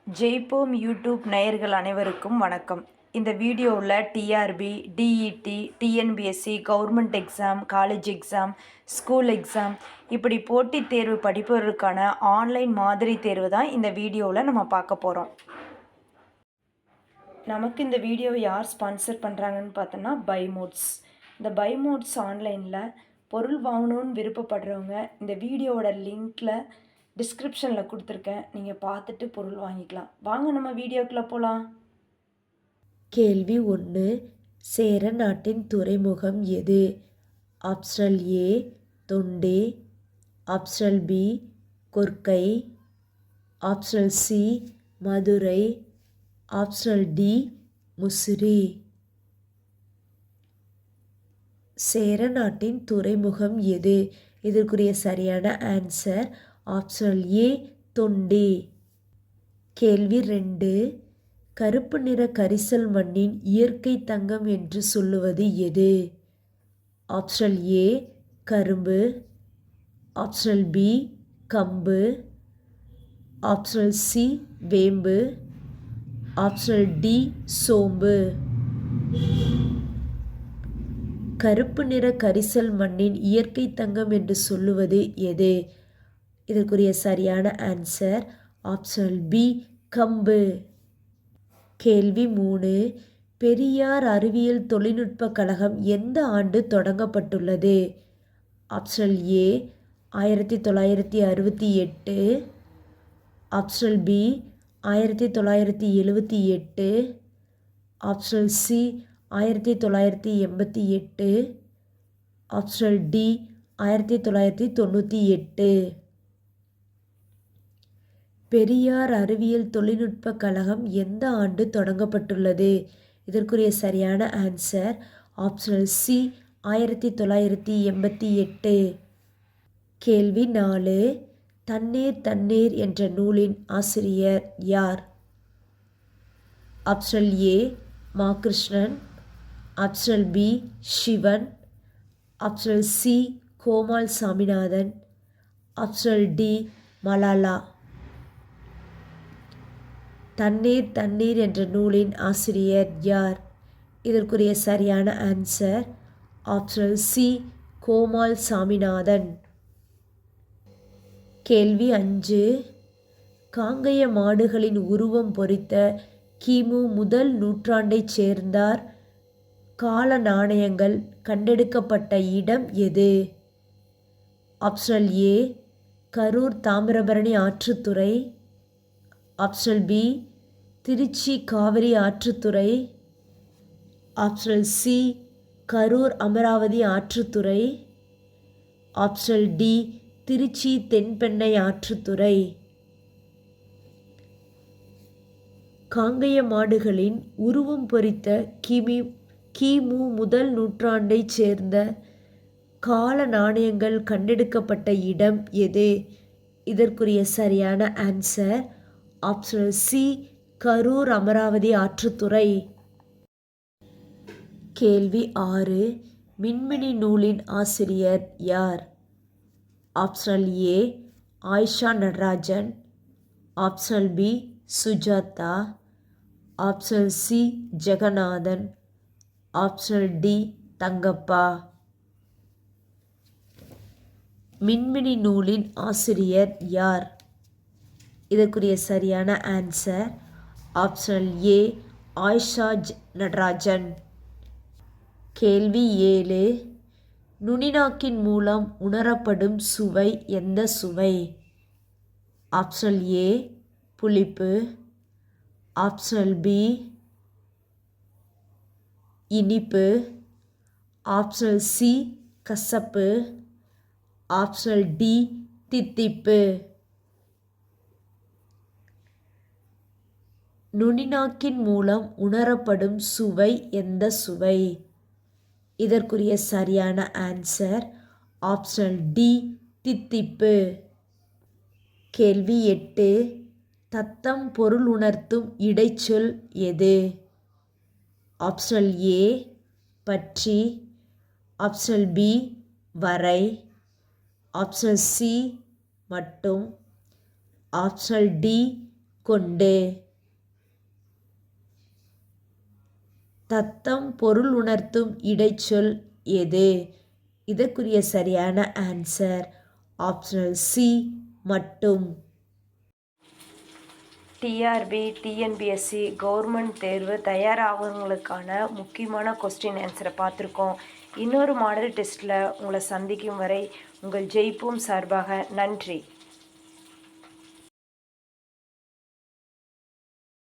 ஜெய்போம் YouTube நேயர்கள் அனைவருக்கும் வணக்கம். இந்த வீடியோவில் TRB, TET, TNPSC, government exam, college exam, school exam இப்படி போட்டித் தேர்வு படிப்பவர்களுக்கான ஆன்லைன் மாதிரி தேர்வு தான் இந்த வீடியோவில் நம்ம பார்க்க போகிறோம். நமக்கு இந்த வீடியோவை யார் ஸ்பான்சர் பண்ணுறாங்கன்னு பார்த்தோன்னா பைமோட்ஸ். இந்த பைமோட்ஸ் ஆன்லைனில் பொருள் வாங்கணும்னு விருப்பப்படுறவங்க இந்த வீடியோவோட லிங்க்கில் டிஸ்கிரிப்ஷனில் கொடுத்துருக்கேன். நீங்கள் பார்த்துட்டு பொருள் வாங்கிக்கலாம். வாங்க நம்ம வீடியோக்குள்ளே போகலாம். கேள்வி 1. சேர நாட்டின் துறைமுகம் எது? ஆப்ஷனல் ஏ தொண்டே, optional B Korkai, optional C Madurai, optional D Musiri. Chera நாட்டின் துறைமுகம் எது? இதற்குரிய சரியான ஆன்சர் ஆப்ஷனல் ஏ தொண்டே. கேள்வி 2. கருப்பு நிற கரிசல் மண்ணின் இயற்கை தங்கம் என்று சொல்லுவது எது? ஆப்ஷனல் ஏ கரும்பு, ஆப்ஷனல் பி கம்பு, ஆப்ஷனல் சி வேம்பு, ஆப்ஷனல் டி சோம்பு. கருப்பு நிற கரிசல் மண்ணின் இயற்கை தங்கம் என்று சொல்லுவது எது? இதற்குரிய சரியான ஆன்சர் ஆப்ஷனல் பி கம்பு. கேள்வி 3. பெரியார் அறிவியல் தொழில்நுட்ப கழகம் எந்த ஆண்டு தொடங்கப்பட்டுள்ளது? Optional A 1968, optional B 1978, optional C 1988, optional D 1998. Periyar அறிவியல் தொழில்நுட்ப கழகம் எந்த ஆண்டு தொடங்கப்பட்டுள்ளது? இதற்குரிய சரியான ஆன்சர் ஆப்ஷனல் சி 1988. கேள்வி 4. தண்ணீர் தண்ணீர் என்ற நூலின் ஆசிரியர் யார்? Optional A Ma. Krishnan, optional B Sivan, optional C Komal Swaminathan, optional D Malala. தண்ணீர் தண்ணீர் என்ற நூலின் ஆசிரியர் யார்? இதற்குரிய சரியான answer optional C Komal Swaminathan. கேள்வி 5. காங்கேய மாடுகளின் உருவம் பொறித்த கிமு முதல் நூற்றாண்டைச் சேர்ந்தார் கால நாணயங்கள் கண்டெடுக்கப்பட்ட இடம் எது? ஆப்ஷனல் ஏ கரூர் தாமிரபரணி ஆற்றுத்துறை, ஆப்ஷனல் பி திருச்சி காவிரி ஆற்றுத்துறை, ஆப்ஷனல் சி கரூர் அமராவதி ஆற்றுத்துறை, ஆப்ஷனல் டி திருச்சி தென்பெண்ணை ஆற்றுத்துறை. காங்கேய மாடுகளின் உருவம் பொறித்த கிமு முதல் நூற்றாண்டைச் சேர்ந்த கால நாணயங்கள் கண்டெடுக்கப்பட்ட இடம் எது? இதற்குரிய சரியான answer optional C Karur Amaravathi ஆற்றுத்துறை. கேள்வி 6. மின்மினி நூலின் ஆசிரியர் யார்? Optional A Ayesha Natarajan, optional B Sujatha, optional C Jeganathan, optional D Thangappa. Minmini நூலின் ஆசிரியர் யார்? இதற்குரிய சரியான answer optional A Ayesha Natarajan. கேள்வி 7. நுனிநாக்கின் மூலம் உணரப்படும் சுவை எந்த சுவை? ஆப்ஷனல் ஏ புளிப்பு, ஆப்ஷனல் பி இனிப்பு, ஆப்ஷனல் சி கசப்பு, ஆப்ஷனல் டி தித்திப்பு. நுனிநாக்கின் மூலம் உணரப்படும் சுவை எந்த சுவை? இதற்குரிய சரியான ஆன்சர் ஆப்ஷனல் டி தித்திப்பு. கேள்வி 8. தத்தம் பொருள் உணர்த்தும் இடைச்சொல் எது? ஆப்ஷனல் ஏ பற்றி, ஆப்ஷனல் பி வரை, ஆப்ஷனல் சி மட்டும், ஆப்ஷனல் டி கொண்டு. தத்தம் பொருள் உணர்த்தும் இடைச்சொல் எது? இதற்குரிய சரியான ஆன்சர் ஆப்ஷனல் சி மட்டும். டிஆர்பி டிஎன்பிஎஸ்சி கவர்மெண்ட் தேர்வு தயாராகவங்களுக்கான முக்கியமான கொஸ்டின் ஆன்சரை பார்த்துருக்கோம். இன்னொரு மாடல் டெஸ்ட்டில் உங்களை சந்திக்கும் வரை உங்கள் ஜெயிப்போம் சார்பாக நன்றி.